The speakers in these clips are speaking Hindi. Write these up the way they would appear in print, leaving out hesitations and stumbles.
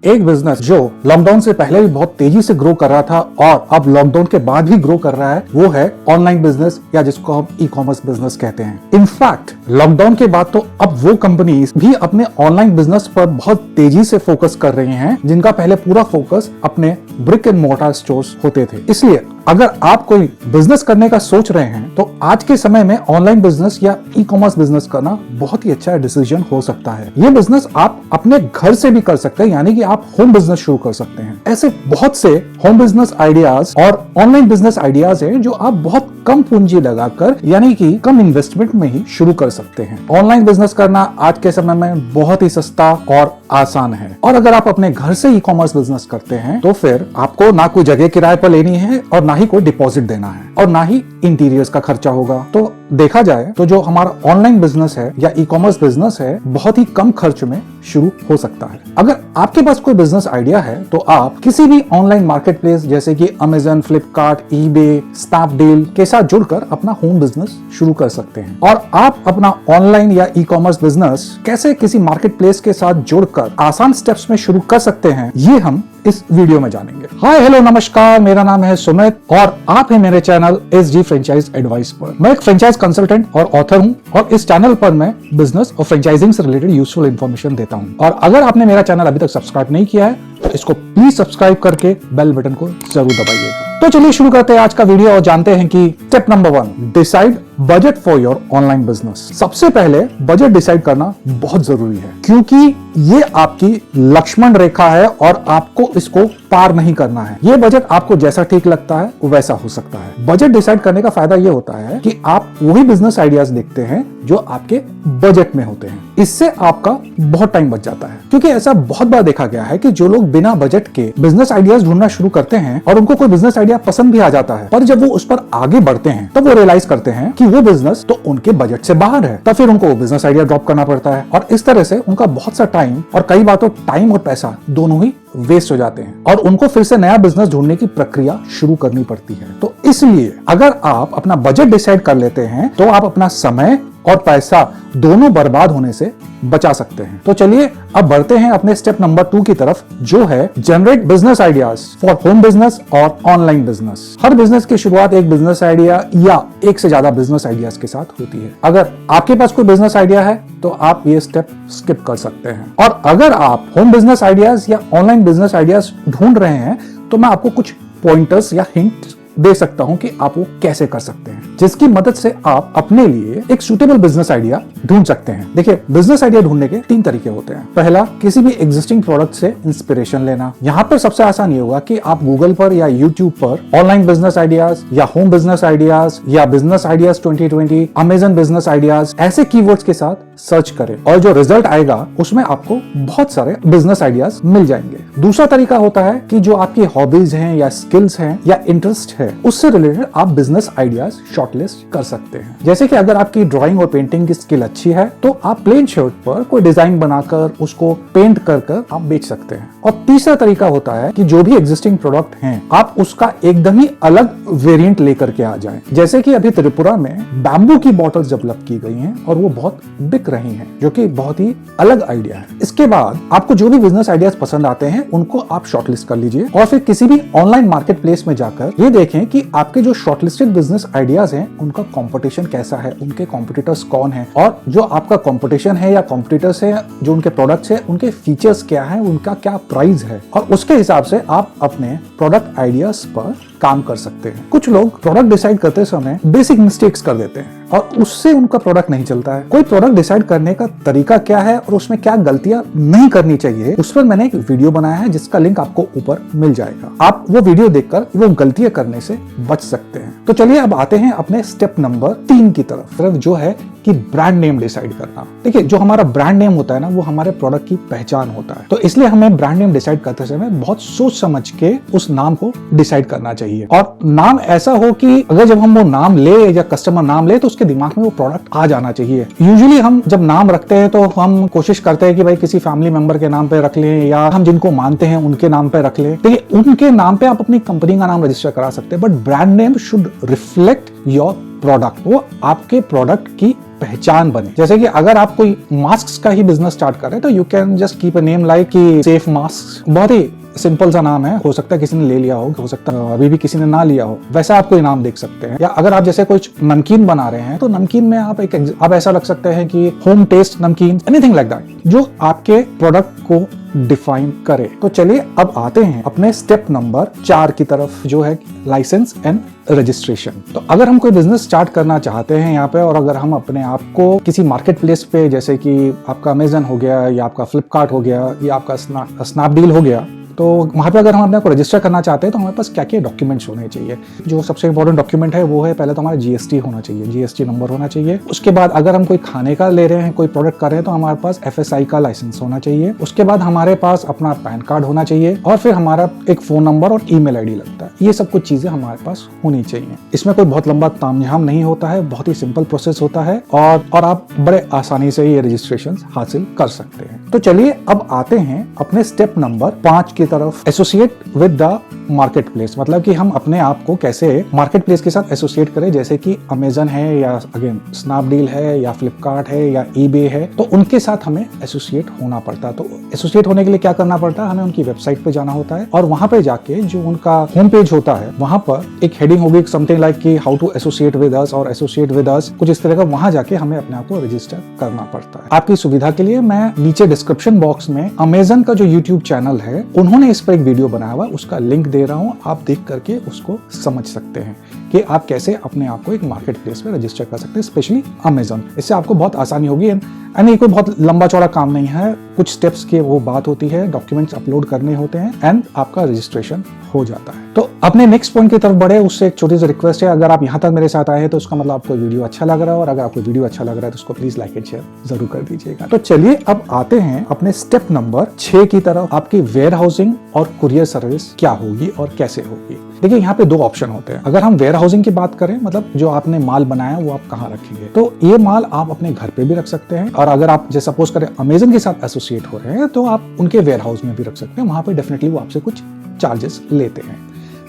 एक बिजनेस जो लॉकडाउन से पहले भी बहुत तेजी से ग्रो कर रहा था और अब लॉकडाउन के बाद भी ग्रो कर रहा है, वो है ऑनलाइन बिजनेस या जिसको हम ई कॉमर्स बिजनेस कहते हैं। इनफैक्ट लॉकडाउन के बाद तो अब वो कंपनीज भी अपने ऑनलाइन बिजनेस पर बहुत तेजी से फोकस कर रही हैं, जिनका पहले पूरा फोकस अपने ब्रिक एंड मोर्टार स्टोर्स होते थे। इसलिए अगर आप कोई बिजनेस करने का सोच रहे हैं तो आज के समय में ऑनलाइन बिजनेस या ई कॉमर्स बिजनेस करना बहुत ही अच्छा डिसीजन हो सकता है। ये बिजनेस आप अपने घर से भी कर सकते हैं, यानी कि आप होम बिजनेस शुरू कर सकते हैं। ऐसे बहुत से होम बिजनेस आइडियाज और ऑनलाइन बिजनेस आइडियाज हैं जो आप बहुत कम पूंजी लगाकर यानी कि कम इन्वेस्टमेंट में ही शुरू कर सकते हैं। ऑनलाइन बिजनेस करना आज के समय में बहुत ही सस्ता और आसान है। और अगर आप अपने घर से ई कॉमर्स बिजनेस करते हैं तो फिर आपको ना कोई जगह किराए पर लेनी है और ना ही कोई डिपॉजिट देना है और ना ही इंटीरियर्स का खर्चा होगा। तो देखा जाए तो जो हमारा ऑनलाइन बिजनेस है या ई कॉमर्स बिजनेस है बहुत ही कम खर्च में शुरू हो सकता है। अगर आपके पास कोई बिजनेस आइडिया है तो आप किसी भी ऑनलाइन मार्केट प्लेस जैसे कि अमेजन, फ्लिपकार्ट, ईबे, स्नैपडील के साथ जुड़कर अपना होम बिजनेस शुरू कर सकते हैं। और आप अपना ऑनलाइन या ई कॉमर्स बिजनेस कैसे किसी मार्केट प्लेस के साथ जुड़कर आसान स्टेप्स में शुरू कर सकते हैं, ये हम इस वीडियो में जानेंगे। हाय हेलो नमस्कार, मेरा नाम है सुमित और आप हैं मेरे चैनल SG फ्रेंचाइज एडवाइस पर। मैं एक फ्रेंचाइज कंसल्टेंट और ऑथर हूं और इस चैनल पर मैं बिजनेस और फ्रेंचाइजिंग से रिलेटेड यूजफुल इंफॉर्मेशन देता हूं। और अगर आपने मेरा चैनल अभी तक सब्सक्राइब नहीं किया है तो इसको प्लीज सब्सक्राइब करके बेल बटन को जरूर दबाइएगा। तो चलिए शुरू करते हैं आज का वीडियो और जानते हैं कि step number 1, decide budget for your online business. सबसे पहले बजट डिसाइड करना बहुत जरूरी है, क्योंकि ये आपकी लक्ष्मण रेखा है और आपको इसको पार नहीं करना है। ये बजट आपको जैसा ठीक लगता है वैसा हो सकता है। बजट डिसाइड करने का फायदा ये होता है कि आप वही बिजनेस आइडियाज देखते हैं जो आपके बजट में होते हैं। इससे आपका बहुत टाइम बच जाता है, क्योंकि ऐसा बहुत बार देखा गया है कि जो लोग बिना बजट के बिजनेस आइडियाज ढूंढना शुरू करते हैं और उनको कोई बिजनेस आइडिया पसंद भी आ जाता है, पर जब वो उस पर आगे बढ़ते हैं तब वो रियलाइज करते हैं कि वो बिजनेस तो उनके बजट से बाहर है। तब फिर उनको वो बिजनेस आइडिया ड्रॉप करना पड़ता है और इस तरह से उनका बहुत सा टाइम और कई बार तो टाइम और पैसा दोनों ही वेस्ट हो जाते हैं और उनको फिर से नया बिजनेस ढूंढने की प्रक्रिया शुरू करनी पड़ती है। तो इसलिए अगर आप अपना बजट डिसाइड कर लेते हैं तो आप अपना समय और पैसा दोनों बर्बाद होने से बचा सकते हैं। तो चलिए अब बढ़ते हैं अपने स्टेप नंबर 2 की तरफ, जो है generate business ideas for home business और ऑनलाइन बिजनेस। हर बिजनेस की शुरुआत एक बिजनेस आइडिया या एक से ज्यादा बिजनेस आइडियाज के साथ होती है। अगर आपके पास कोई बिजनेस आइडिया है तो आप ये स्टेप स्किप कर सकते हैं। और अगर आप होम बिजनेस आइडियाज या ऑनलाइन बिजनेस आइडियाज ढूंढ रहे हैं तो मैं आपको कुछ पॉइंटर्स या हिंट दे सकता हूं कि आप वो कैसे कर सकते हैं, जिसकी मदद से आप अपने लिए एक सूटेबल बिजनेस आइडिया ढूंढ सकते हैं। देखिए, बिजनेस आइडिया ढूंढने के 3 तरीके होते हैं। पहला, किसी भी एग्जिस्टिंग प्रोडक्ट से इंस्पिरेशन लेना। यहाँ पर सबसे आसान ये होगा कि आप गूगल पर या यूट्यूब पर ऑनलाइन बिजनेस आइडियाज या होम बिजनेस आइडियाज या business ideas 2020, Amazon business ideas ऐसे कीवर्ड्स के साथ सर्च करें और जो रिजल्ट आएगा उसमें आपको बहुत सारे बिजनेस आइडियाज मिल जाएंगे। दूसरा तरीका होता है कि जो आपकी हॉबीज हैं या स्किल्स हैं या इंटरेस्ट है उससे रिलेटेड आप बिजनेस आइडियाज शॉर्टलिस्ट कर सकते हैं। जैसे कि अगर आपकी ड्राइंग और पेंटिंग की स्किल अच्छी है तो आप प्लेन शर्ट पर कोई डिजाइन बनाकर उसको पेंट कर आप बेच सकते हैं। और तीसरा तरीका होता है कि जो भी एग्जिस्टिंग प्रोडक्ट हैं आप उसका एकदम ही अलग वेरिएंट लेकर के आ जाएं। जैसे कि अभी त्रिपुरा में बैम्बू की बॉटल्स डेवलप की गई हैं और वो बहुत बिक रही हैं, जो कि बहुत ही अलग आइडिया है। इसके बाद आपको जो भी बिजनेस आइडियाज पसंद आते हैं उनको आप शॉर्टलिस्ट कर लीजिए और फिर किसी भी ऑनलाइन मार्केट प्लेस में जाकर ये देखें कि आपके जो शॉर्टलिस्टेड बिजनेस आइडियाज हैं उनका कंपटीशन कैसा है, उनके कॉम्पिटिटर्स कौन है और जो आपका कंपटीशन है या कॉम्पिटिटर्स है जो उनके प्रोडक्ट्स है उनके फीचर्स क्या है, उनका क्या प्राइस है, और उसके हिसाब से आप अपने प्रोडक्ट आइडियाज पर काम कर सकते हैं। कुछ लोग प्रोडक्ट डिसाइड करते समय बेसिक मिस्टेक्स कर देते हैं और उससे उनका प्रोडक्ट नहीं चलता है। कोई प्रोडक्ट डिसाइड करने का तरीका क्या है और उसमें क्या गलतियां नहीं करनी चाहिए, उस पर मैंने एक वीडियो बनाया है जिसका लिंक आपको ऊपर मिल जाएगा। आप वो वीडियो देखकर वो गलतियां करने से बच सकते हैं। तो चलिए अब आते हैं अपने स्टेप नंबर 3 की तरफ, जो है कि ब्रांड नेम डिसाइड करना। देखिए, जो हमारा ब्रांड नेम होता है ना वो हमारे प्रोडक्ट की पहचान होता है। तो इसलिए हमें ब्रांड नेम डिसाइड करते समय बहुत सोच समझ के उस नाम को डिसाइड करना चाहिए और नाम ऐसा हो कि अगर जब हम वो नाम ले या कस्टमर नाम ले तो उसके दिमाग में वो प्रोडक्ट आ जाना चाहिए। यूजुअली हम जब नाम रखते हैं तो हम कोशिश करते हैं कि भाई किसी फैमिली मेंबर के नाम पे रख लें या हम जिनको मानते हैं उनके नाम पे रख लें। देखिए, उनके नाम पे आप अपनी कंपनी का नाम रजिस्टर करा सकते हैं, but brand name should reflect your product वो आपके प्रोडक्ट की पहचान बने। जैसे कि अगर आप कोई मास्क का ही बिजनेस स्टार्ट कर रहे हैं तो you can just keep a name like कि सेफ मास्क, बहुत ही सिंपल सा नाम है, हो सकता है किसी ने ले लिया हो सकता है अभी भी किसी ने ना लिया हो, वैसा आप कोई नाम देख सकते हैं। या अगर आप जैसे कुछ नमकीन बना रहे हैं तो नमकीन में आप ऐसा रख सकते हैं कि होम टेस्ट नमकीन, एनीथिंग लाइक दैट, जो आपके प्रोडक्ट को डिफाइन करे। तो चलिए अब आते हैं अपने स्टेप नंबर 4 की तरफ, जो है लाइसेंस एंड रजिस्ट्रेशन। तो अगर हम कोई बिजनेस स्टार्ट करना चाहते हैं यहाँ पे, और अगर हम अपने आप को किसी मार्केट प्लेस पे, जैसे कि आपका अमेजन हो गया या आपका फ्लिपकार्ट हो गया या आपका स्नैपडील हो गया, तो वहाँ पे अगर हम अपने को रजिस्टर करना चाहते हैं तो हमारे पास क्या क्या डॉक्यूमेंट्स होने चाहिए। जो सबसे इंपॉर्टेंट डॉक्यूमेंट है वो है पहले तो हमारा जीएसटी होना चाहिए, जीएसटी नंबर होना चाहिए। उसके बाद अगर हम कोई खाने का ले रहे हैं, कोई प्रोडक्ट कर रहे हैं, तो हमारे पास एफएसआई का लाइसेंस होना चाहिए। उसके बाद हमारे पास अपना पैन कार्ड होना चाहिए, और फिर हमारा एक फोन नंबर और ईमेल आईडी लगता है। ये सब कुछ चीजें हमारे पास होनी चाहिए। इसमें कोई बहुत लंबा तामझाम नहीं होता है, बहुत ही सिंपल प्रोसेस होता है, और आप बड़े आसानी से ये रजिस्ट्रेशन हासिल कर सकते हैं। तो चलिए अब आते हैं अपने स्टेप नंबर 5 की तरफ, associate with the market place. मतलब कि हम अपने आप को कैसे मार्केट प्लेस के साथ एसोसिएट करें, जैसे कि अमेजन है या अगेन स्नैपडील है या फ्लिपकार्ट है या ईबे है, तो उनके साथ हमें एसोसिएट होना पड़ता है। तो एसोसिएट होने के लिए क्या करना पड़ता है, हमें उनकी वेबसाइट पे जाना होता है, और वहां पे जाके जो उनका होम पेज होता है वहां पर एक हेडिंग होगी समथिंग लाइक कि how to associate with us और एसोसिएट विद अस, कुछ इस तरह का। वहां जाके हमें अपने आप को रजिस्टर करना पड़ता है। आपकी सुविधा के लिए मैं नीचे डिस्क्रिप्शन बॉक्स में अमेजन का जो यूट्यूब चैनल है, उन्होंने इस पर एक वीडियो बनाया हुआ, उसका लिंक दे रहा हूं, आप देख करके उसको समझ सकते हैं कि आप कैसे अपने आप को एक मार्केट प्लेस पे रजिस्टर कर सकते हैं, स्पेशली अमेजन। इससे आपको बहुत आसानी होगी। एंड ये कोई बहुत लंबा चौड़ा काम नहीं है, कुछ स्टेप्स की वो बात होती है, डॉक्यूमेंट्स अपलोड करने होते हैं एंड आपका रजिस्ट्रेशन हो जाता है। तो अपने नेक्स्ट पॉइंट की तरफ बढ़े, उससे एक छोटी सी रिक्वेस्ट है, अगर आप यहाँ तक मेरे साथ आए हैं तो उसका मतलब आपको वीडियो अच्छा लग रहा है, और अगर आपको वीडियो अच्छा लग रहा है तो उसको प्लीज लाइक एंड शेयर जरूर कर दीजिएगा। तो चलिए अब आते हैं अपने स्टेप नंबर 6 की तरफ, आपकी वेयर हाउसिंग और कुरियर सर्विस क्या होगी और कैसे होगी। देखिए यहाँ पे 2 ऑप्शन होते हैं। अगर हम वेयर हाउसिंग की बात करें, मतलब जो आपने माल बनाया वो आप कहाँ रखेंगे, तो ये माल आप अपने घर पे भी रख सकते हैं, और अगर आप जैसे सपोज करें अमेजन के साथ एसोसिएट हो रहे हैं तो आप उनके वेयर हाउस में भी रख सकते हैं। वहां पे डेफिनेटली वो आपसे कुछ चार्जेस लेते हैं।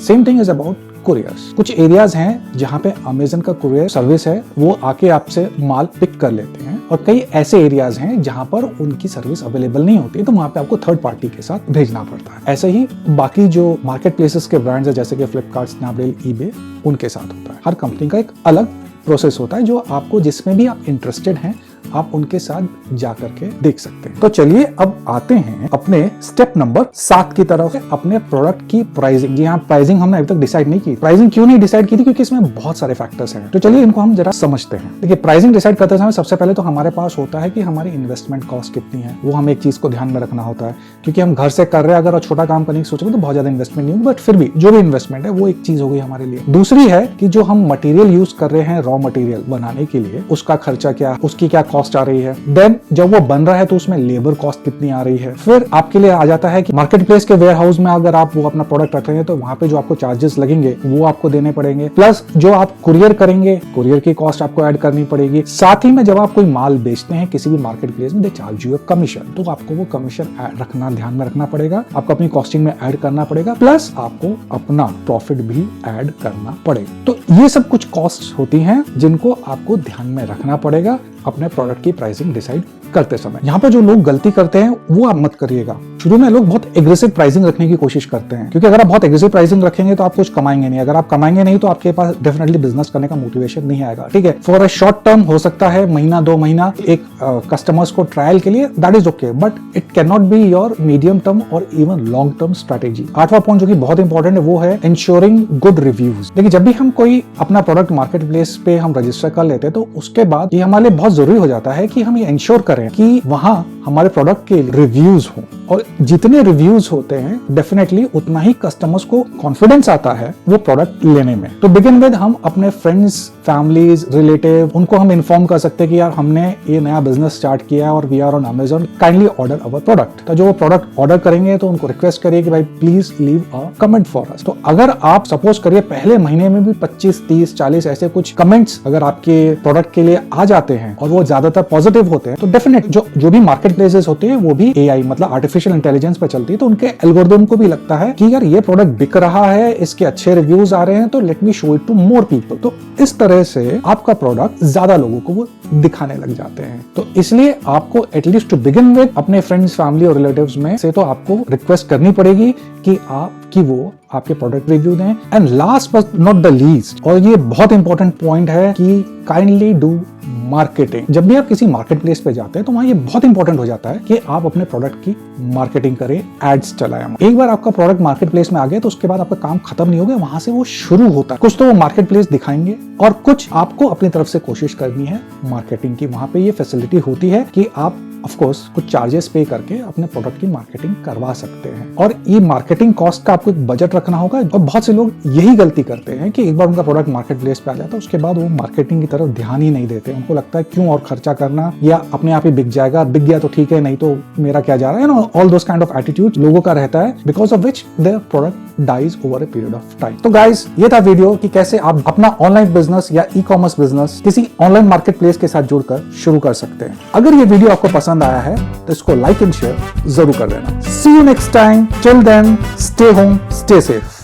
Same thing is about couriers. कुछ एरियाज हैं जहां पे अमेजन का कुरियर सर्विस है, वो आके आपसे माल पिक कर लेते हैं, और कई ऐसे एरियाज हैं जहां पर उनकी सर्विस अवेलेबल नहीं होती, तो वहां पे आपको थर्ड पार्टी के साथ भेजना पड़ता है। ऐसे ही बाकी जो मार्केट प्लेसेस के ब्रांड्स है, जैसे कि फ्लिपकार्ट, स्नैपडील, ईबे, उनके साथ होता है। हर कंपनी का एक अलग प्रोसेस होता है, जो आपको जिसमें भी आप इंटरेस्टेड हैं आप उनके साथ जा करके देख सकते हैं। तो चलिए अब आते हैं अपने स्टेप नंबर 7 की तरफ, अपने प्रोडक्ट की प्राइसिंग। जी हाँ, प्राइसिंग हमने अभी तक डिसाइड नहीं की। प्राइसिंग क्यों नहीं डिसाइड की थी, क्योंकि इसमें बहुत सारे फैक्टर्स हैं। तो चलिए इनको हम जरा समझते हैं। देखिए, प्राइसिंग डिसाइड करते समय सबसे पहले तो हमारे पास होता है कि हमारी इन्वेस्टमेंट कॉस्ट कितनी है, वो हमें एक चीज को ध्यान में रखना होता है, क्योंकि हम घर से कर रहे हैं, अगर छोटा काम करने की सोच रहे हैं तो बहुत ज्यादा इन्वेस्टमेंट नहीं होगी, बट फिर भी जो भी इन्वेस्टमेंट है वो एक चीज होगी हमारे लिए। दूसरी है कि जो हम मटेरियल यूज कर रहे हैं, रॉ मटेरियल बनाने के लिए, उसका खर्चा क्या, उसकी क्या कॉस्ट आ रही है। देन जब वो बन रहा है तो उसमें लेबर कॉस्ट कितनी आ रही है। फिर आपके लिए आ जाता है कि मार्केट प्लेस के वेयर हाउस में अगर आप वो अपना प्रोडक्ट रख रहे हैं तो वहां पे जो आपको चार्जेस लगेंगे वो आपको देने पड़ेंगे, प्लस जो आप कुरियर करेंगे, कुरियर की कॉस्ट आपको ऐड करनी पड़ेगी। साथ ही में जब आप कोई माल बेचते हैं किसी भी मार्केट प्लेस में, दे चार्ज यू कमीशन, तो आपको वो कमीशन रखना, ध्यान में रखना पड़ेगा, आपको अपनी कॉस्टिंग में ऐड करना पड़ेगा, प्लस आपको अपना प्रॉफिट भी ऐड करना पड़ेगा। तो ये सब कुछ कॉस्ट होती हैं जिनको आपको ध्यान में रखना पड़ेगा अपने प्रोडक्ट की प्राइसिंग डिसाइड करते समय। यहाँ पे जो लोग गलती करते हैं वो आप मत करिएगा। शुरू में लोग बहुत एग्रेसिव प्राइसिंग रखने की कोशिश करते हैं, क्योंकि अगर आप बहुत एग्रेसिव प्राइसिंग रखेंगे तो आप कुछ कमाएंगे नहीं। अगर आप कमाएंगे नहीं तो आपके पास डेफिनेटली बिजनेस करने का मोटिवेशन नहीं आएगा। ठीक है, फॉर अ शॉर्ट टर्म हो सकता है, महीना 2 महीना एक कस्टमर्स को ट्रायल के लिए, that is okay, but it can not be your medium term और इवन लॉन्ग टर्म स्ट्रेटेजी। 8वां पॉइंट जो कि बहुत इंपॉर्टेंट है वो है इंश्योरिंग गुड रिव्यूज। देखिए, जब भी हम कोई अपना प्रोडक्ट मार्केट प्लेस पे हम रजिस्टर कर लेते हैं तो उसके बाद ये हमारे लिए बहुत जरूरी हो जाता है कि हम ये इंश्योर करें कि वहां हमारे प्रोडक्ट के रिव्यूज हो, और जितने रिव्यूज होते हैं डेफिनेटली उतना ही कस्टमर्स को कॉन्फिडेंस आता है वो प्रोडक्ट लेने में। तो बिगिन विद हम अपने फ्रेंड्स, फैमिलीज, रिलेटिव, उनको हम इन्फॉर्म कर सकते हैं कि यार हमने ये नया बिजनेस स्टार्ट किया है और we are on Amazon, kindly order our product. तो जो वो प्रोडक्ट ऑर्डर करेंगे तो उनको रिक्वेस्ट करिए कि भाई please leave a comment for us. तो अगर आप सपोज करिए पहले महीने में भी 25, 30, 40 ऐसे कुछ कमेंट्स अगर आपके प्रोडक्ट के लिए आ जाते हैं और वो ज्यादातर पॉजिटिव होते हैं, तो डेफिनेट जो भी मार्केट प्लेसेस होते हैं वो भी एआई मतलब आर्टिफिशियल आर्टिफिशियल इंटेलिजेंस पे चलती है, तो उनके एल्गोरिदम को भी लगता है कि यार ये प्रोडक्ट बिक रहा है, इसके अच्छे रिव्यूज आ रहे हैं, तो let me show it to more people. तो इस तरह से आपका प्रोडक्ट ज्यादा लोगों को वो दिखाने लग जाते हैं। तो इसलिए आपको एटलीस्ट टू बिगिन विद अपने फ्रेंड्स, फैमिली और रिलेटिव्स में से तो आपको रिक्वेस्ट करनी पड़ेगी कि वो आपके प्रोडक्ट रिव्यू दें। And last but not the least, और ये बहुत इंपॉर्टेंट पॉइंट है कि काइंडली डू मार्केटिंग। जब भी आप किसी मार्केट प्लेस पे जाते हैं तो वहां ये बहुत इंपॉर्टेंट हो जाता है कि आप अपने प्रोडक्ट की मार्केटिंग करें, एड्स चलाएं। एक बार आपका प्रोडक्ट मार्केट प्लेस में आ गया तो उसके बाद आपका काम खत्म नहीं हो गया, वहां से वो शुरू होता है। कुछ तो वो मार्केट प्लेस दिखाएंगे और कुछ आपको अपनी तरफ से कोशिश करनी है मार्केटिंग की। वहां पे ये फैसिलिटी होती है कि आप ऑफ कोर्स कुछ चार्जेस पे करके अपने प्रोडक्ट की मार्केटिंग करवा सकते हैं। और ये मार्केटिंग कॉस्ट का आपको एक बजट रखना होगा। और बहुत से लोग यही गलती करते हैं कि एक बार उनका प्रोडक्ट मार्केट प्लेस पे आ जाता है उसके बाद वो मार्केटिंग की तरफ ध्यान ही नहीं देते। उनको लगता है क्यों और खर्चा करना, या अपने आप ही बिक जाएगा, बिक गया तो ठीक है, नहीं तो मेरा क्या जा रहा है, no all those kind of attitude लोगों का रहता है, because of which their product dies over a period of time. तो गाइस, ये था वीडियो कि कैसे आप अपना ऑनलाइन बिजनेस या ई कॉमर्स बिजनेस किसी ऑनलाइन मार्केट प्लेस के साथ जुड़कर शुरू कर सकते हैं। अगर ये वीडियो आपको पसंद आया है तो इसको लाइक एंड शेयर जरूर कर देना। See you next time, till then stay home, stay safe.